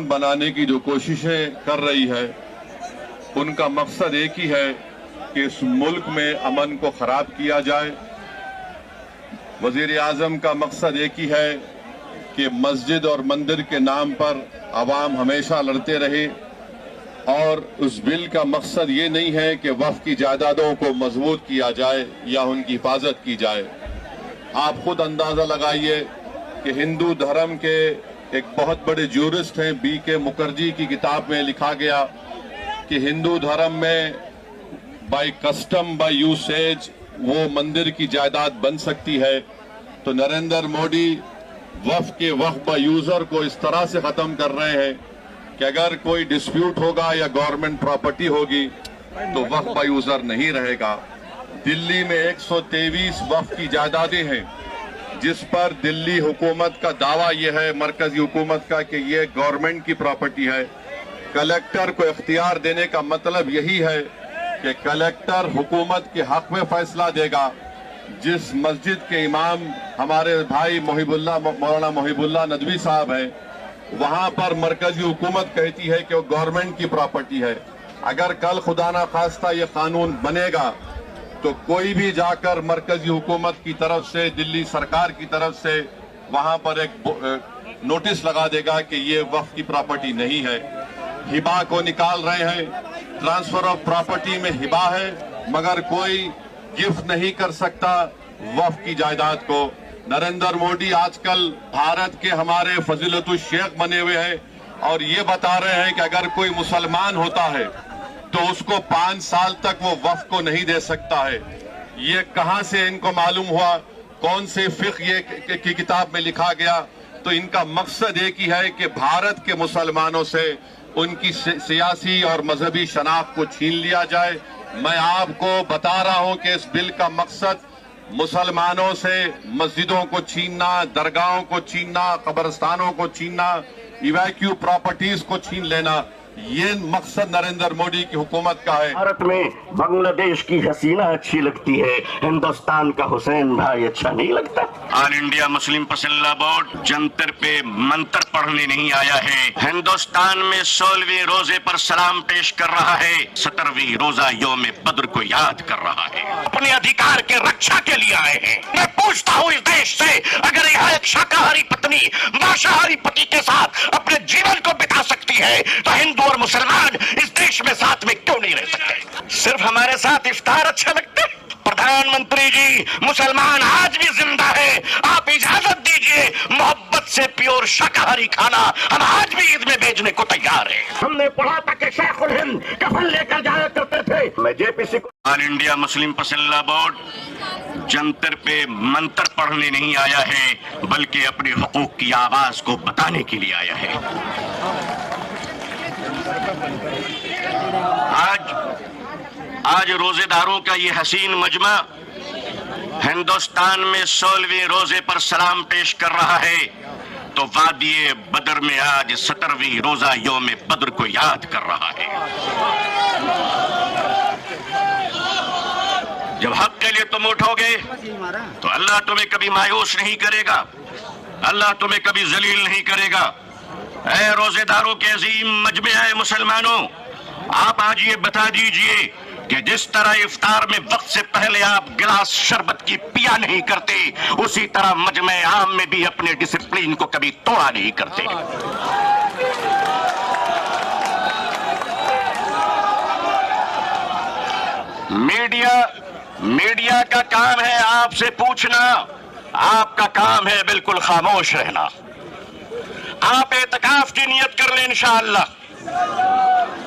बनाने की जो कोशिशें कर रही है उनका मकसद एक ही है कि इस मुल्क में अमन को खराब किया जाए। वजीर आजम का मकसद एक ही है कि मस्जिद और मंदिर के नाम पर अवाम हमेशा लड़ते रहे, और उस बिल का मकसद ये नहीं है कि वक्फ की जायदादों को मजबूत किया जाए या उनकी हिफाजत की जाए। आप खुद अंदाजा लगाइए कि हिंदू धर्म के एक बहुत बड़े ज्यूरिस्ट हैं B.K. मुखर्जी की किताब में लिखा गया कि हिंदू धर्म में बाय कस्टम बाय यूसेज वो मंदिर की जायदाद बन सकती है। तो नरेंद्र मोदी वक्फ के वक्फ बाय यूजर को इस तरह से खत्म कर रहे हैं कि अगर कोई डिस्प्यूट होगा या गवर्नमेंट प्रॉपर्टी होगी तो वक्फ बाय यूजर नहीं रहेगा। दिल्ली में 123 वक्फ की जायदादें हैं जिस पर दिल्ली हुकूमत का दावा यह है, मरकजी हुकूमत का, कि ये गवर्नमेंट की प्रॉपर्टी है। कलेक्टर को इख्तियार देने का मतलब यही है कि कलेक्टर हुकूमत के हक में फैसला देगा। जिस मस्जिद के इमाम हमारे भाई मौलाना मोहिबुल्लाह नदवी साहब हैं, वहां पर मरकजी हुकूमत कहती है कि वो गवर्नमेंट की प्रॉपर्टी है। अगर कल खुदा ना खास्ता ये कानून बनेगा तो कोई भी जाकर मरकजी हुकूमत की तरफ से, दिल्ली सरकार की तरफ से वहां पर एक नोटिस लगा देगा कि ये वक्फ की प्रॉपर्टी नहीं है। हिबा को निकाल रहे हैं, ट्रांसफर ऑफ प्रॉपर्टी में हिबा है मगर कोई गिफ्ट नहीं कर सकता वक्फ की जायदाद को। नरेंद्र मोदी आजकल भारत के हमारे फजीलतुल शेख बने हुए हैं और ये बता रहे हैं कि अगर कोई मुसलमान होता है तो उसको 5 साल तक वो वक्फ को नहीं दे सकता है। ये कहां से इनको मालूम हुआ, कौन से फिक़्ह ये की किताब में लिखा गया? तो इनका मकसद एक ही है कि भारत के मुसलमानों से उनकी सियासी और मजहबी शनाख्त को छीन लिया जाए। मैं आपको बता रहा हूं कि इस बिल का मकसद मुसलमानों से मस्जिदों को छीनना, दरगाहों को छीनना, कब्रस्तानों को छीनना, इवैक्यू प्रॉपर्टीज को छीन लेना, ये मकसद नरेंद्र मोदी की हुकूमत का है। भारत में बांग्लादेश की हसीना अच्छी लगती है, हिंदुस्तान का हुसैन भाई अच्छा नहीं लगता। All India Muslim personal law board जंतर पे मंत्र पढ़ने नहीं आया है। हिंदुस्तान में 16वें रोजे पर सलाम पेश कर रहा है, 17वीं रोजा यौम बद्र को याद कर रहा है। अपने अधिकार के रक्षा के लिए आए हैं। मैं पूछता हूँ इस देश से, अगर यहाँ एक शाकाहारी पत्नी मांसाहारी पति के साथ अपने जीवन को बिता सकती है तो हिंदू और मुसलमान इस देश में साथ में क्यों नहीं रह सकते? सिर्फ हमारे साथ इफ्तार अच्छा लगता है? प्रधानमंत्री जी, मुसलमान आज भी जिंदा है, आप इजाजत दीजिए, मोहब्बत से प्योर शाकाहारी खाना हम आज भी ईद में भेजने को तैयार हैं। हमने पढ़ा था कि शेखुल हिंद कफन लेकर जाया करते थे। मैं JPC all India Muslim personal law board जंतर पे मंत्र पढ़ने नहीं आया है बल्कि अपने हुकूक की आवाज को बताने के लिए आया है। आज रोजेदारों का ये हसीन मजमा हिंदुस्तान में 16वें रोजे पर सलाम पेश कर रहा है तो वादिये बदर में आज 17वीं रोजा यौम बद्र को याद कर रहा है। जब हक के लिए तुम उठोगे तो अल्लाह तुम्हें कभी मायूस नहीं करेगा, अल्लाह तुम्हें कभी जलील नहीं करेगा। ऐ रोजेदारों के अजीम मजमे है मुसलमानों, आप आज ये बता दीजिए कि जिस तरह इफ्तार में वक्त से पहले आप गिलास शरबत की पिया नहीं करते, उसी तरह मजमे आम में भी अपने डिसिप्लिन को कभी तोड़ा नहीं करते। मीडिया का काम है आपसे पूछना, आपका काम है बिल्कुल खामोश रहना। आप एतकाफ की नियत कर लें इंशाअल्लाह।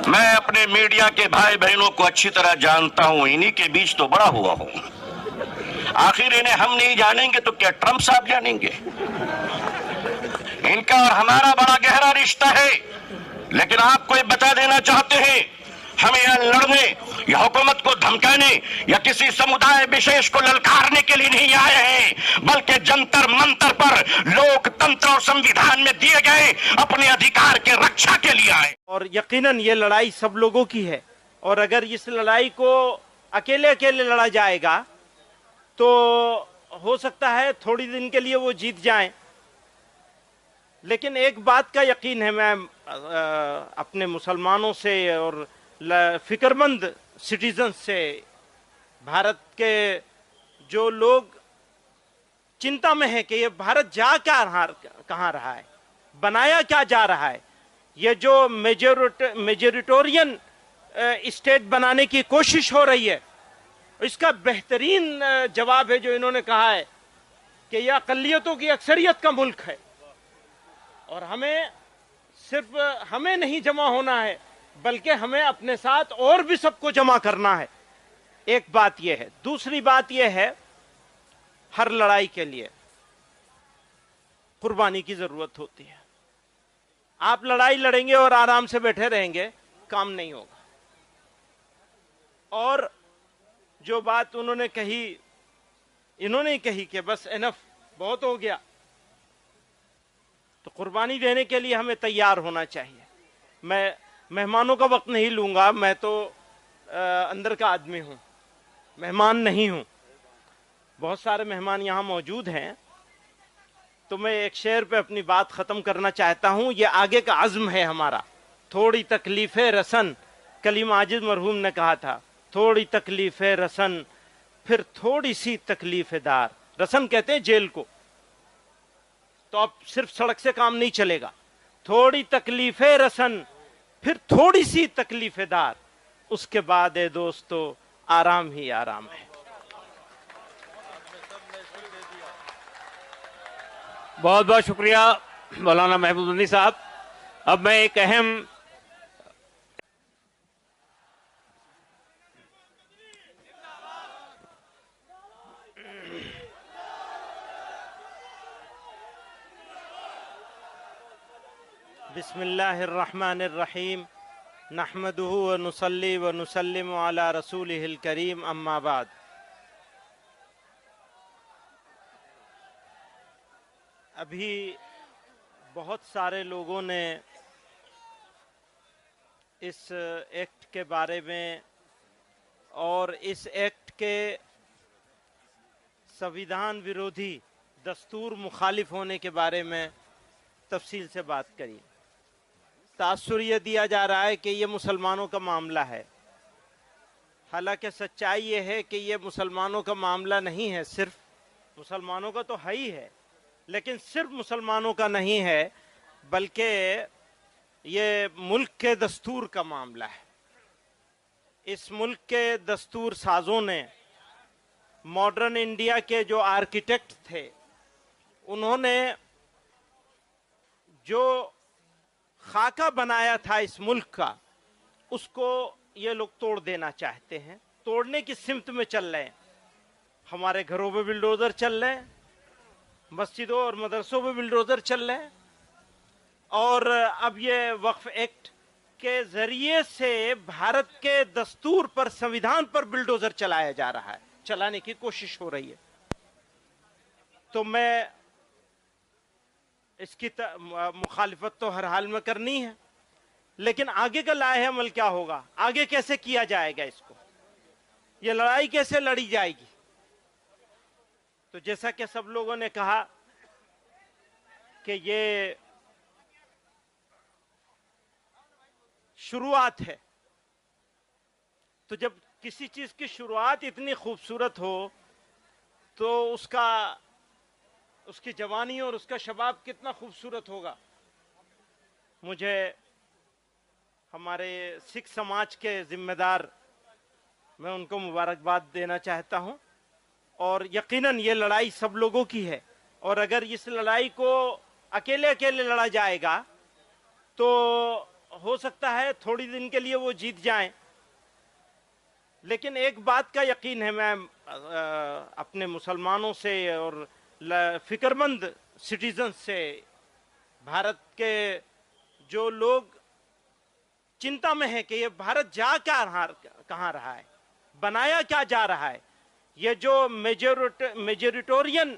मैं अपने मीडिया के भाई बहनों को अच्छी तरह जानता हूं, इन्हीं के बीच तो बड़ा हुआ हूं। आखिर इन्हें हम नहीं जानेंगे तो क्या ट्रंप साहब जानेंगे? इनका और हमारा बड़ा गहरा रिश्ता है, लेकिन आपको ये बता देना चाहते हैं, हमें यहां लड़ने या हुकूमत को धमकाने या किसी समुदाय विशेष को ललकारने के लिए नहीं आए हैं, बल्कि जंतर मंतर पर लोकतंत्र और संविधान में दिए गए अपने अधिकार के रक्षा के लिए आए। और यकीनन ये लड़ाई सब लोगों की है, और अगर इस लड़ाई को अकेले अकेले लड़ा जाएगा तो हो सकता है थोड़ी दिन के लिए वो जीत जाएं, لیکن ایک بات کا یقین ہے، میں اپنے مسلمانوں سے اور فکر مند سٹیزن سے، بھارت کے جو لوگ چنتا میں ہیں کہ یہ بھارت جا کہاں رہا ہے، بنایا کیا جا رہا ہے، یہ جو میجورٹورین اسٹیٹ بنانے کی کوشش ہو رہی ہے، اس کا بہترین جواب ہے جو انہوں نے کہا ہے کہ یہ اقلیتوں کی اکثریت کا ملک ہے، اور ہمیں صرف ہمیں نہیں جمع ہونا ہے بلکہ ہمیں اپنے ساتھ اور بھی سب کو جمع کرنا ہے۔ ایک بات یہ ہے۔ دوسری بات یہ ہے، ہر لڑائی کے لیے قربانی کی ضرورت ہوتی ہے۔ آپ لڑائی لڑیں گے اور آرام سے بیٹھے رہیں گے، کام نہیں ہوگا۔ اور جو بات انہوں نے کہی کہ بس انف، بہت ہو گیا، تو قربانی دینے کے لیے ہمیں تیار ہونا چاہیے۔ میں مہمانوں کا وقت نہیں لوں گا، میں تو اندر کا آدمی ہوں، مہمان نہیں ہوں۔ بہت سارے مہمان یہاں موجود ہیں، تو میں ایک شعر پہ اپنی بات ختم کرنا چاہتا ہوں۔ یہ آگے کا عزم ہے ہمارا۔ تھوڑی تکلیف رسن، کلیم عاجز مرحوم نے کہا تھا، تھوڑی تکلیف رسن پھر تھوڑی سی تکلیف دار۔ رسن کہتے ہیں جیل کو، تو اب صرف سڑک سے کام نہیں چلے گا۔ تھوڑی تکلیف رسن پھر تھوڑی سی تکلیف دار، اس کے بعد اے دوستو آرام ہی آرام ہے۔ بہت بہت شکریہ مولانا محبوب مدنی صاحب۔ اب میں ایک اہم بسم اللہ الرحمن الرحیم، نحمدہ ونصلی ونسلم علی رسولہ الکریم، اما بعد۔ ابھی بہت سارے لوگوں نے اس ایکٹ کے بارے میں اور اس ایکٹ کے سویدھان ویرودھی، دستور مخالف ہونے کے بارے میں تفصیل سے بات کری۔ تاثر یہ دیا جا رہا ہے کہ یہ مسلمانوں کا معاملہ ہے، حالانکہ سچائی یہ ہے کہ یہ مسلمانوں کا معاملہ نہیں ہے، صرف مسلمانوں کا تو ہے ہی ہے، لیکن صرف مسلمانوں کا نہیں ہے بلکہ یہ ملک کے دستور کا معاملہ ہے۔ اس ملک کے دستور سازوں نے، ماڈرن انڈیا کے جو آرکیٹیکٹ تھے، انہوں نے جو خاکہ بنایا تھا اس ملک کا، اس کو یہ لوگ توڑ دینا چاہتے ہیں، توڑنے کی سمت میں چل رہے ہیں۔ ہمارے گھروں پہ بلڈوزر چل رہے ہیں، مسجدوں اور مدرسوں پہ بلڈوزر چل رہے ہیں، اور اب یہ وقف ایکٹ کے ذریعے سے بھارت کے دستور پر، سنویدھان پر بلڈوزر چلایا جا رہا ہے، چلانے کی کوشش ہو رہی ہے۔ تو میں اس کی مخالفت تو ہر حال میں کرنی ہے، لیکن آگے کا لائحہ عمل کیا ہوگا، آگے کیسے کیا جائے گا، اس کو یہ لڑائی کیسے لڑی جائے گی؟ تو جیسا کہ سب لوگوں نے کہا کہ یہ شروعات ہے، تو جب کسی چیز کی شروعات اتنی خوبصورت ہو تو اس کی جوانی اور اس کا شباب کتنا خوبصورت ہوگا۔ مجھے ہمارے سکھ سماج کے ذمہ دار، میں ان کو مبارکباد دینا چاہتا ہوں، اور یقیناً یہ لڑائی سب لوگوں کی ہے، اور اگر اس لڑائی کو اکیلے لڑا جائے گا تو ہو سکتا ہے تھوڑی دن کے لیے وہ جیت جائیں، لیکن ایک بات کا یقین ہے، میں اپنے مسلمانوں سے اور فکر مند سٹیزن سے، بھارت کے جو لوگ چنتا میں ہیں کہ یہ بھارت جا کہاں رہا ہے، بنایا کیا جا رہا ہے، یہ جو میجورٹورین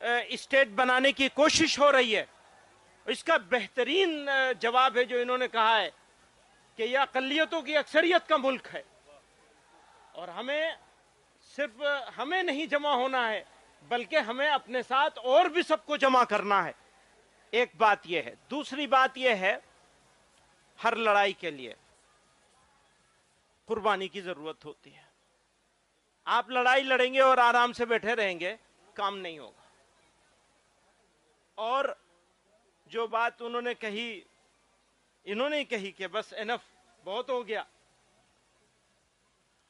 اسٹیٹ بنانے کی کوشش ہو رہی ہے، اس کا بہترین جواب ہے جو انہوں نے کہا ہے کہ یہ اقلیتوں کی اکثریت کا ملک ہے، اور ہمیں صرف ہمیں نہیں جمع ہونا ہے بلکہ ہمیں اپنے ساتھ اور بھی سب کو جمع کرنا ہے۔ ایک بات یہ ہے. دوسری بات یہ ہے ہر لڑائی کے لیے قربانی کی ضرورت ہوتی ہے. آپ لڑائی لڑیں گے اور آرام سے بیٹھے رہیں گے کام نہیں ہوگا. اور جو بات انہوں نے کہی کہ بس انف بہت ہو گیا,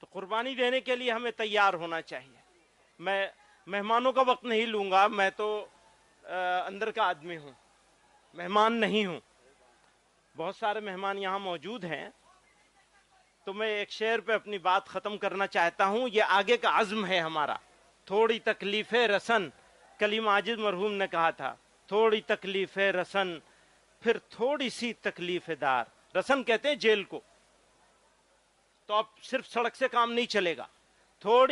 تو قربانی دینے کے لیے ہمیں تیار ہونا چاہیے. میں مہمانوں کا وقت نہیں لوں گا, میں تو اندر کا آدمی ہوں, مہمان نہیں ہوں. بہت سارے مہمان یہاں موجود ہیں, تو میں ایک شعر پہ اپنی بات ختم کرنا چاہتا ہوں. یہ آگے کا عزم ہے ہمارا. تھوڑی تکلیف رسن, کلیم عاجز مرحوم نے کہا تھا, تھوڑی تکلیف رسن پھر تھوڑی سی تکلیف دار. رسن کہتے ہیں جیل کو. تو اب صرف سڑک سے کام نہیں چلے گا, تھوڑی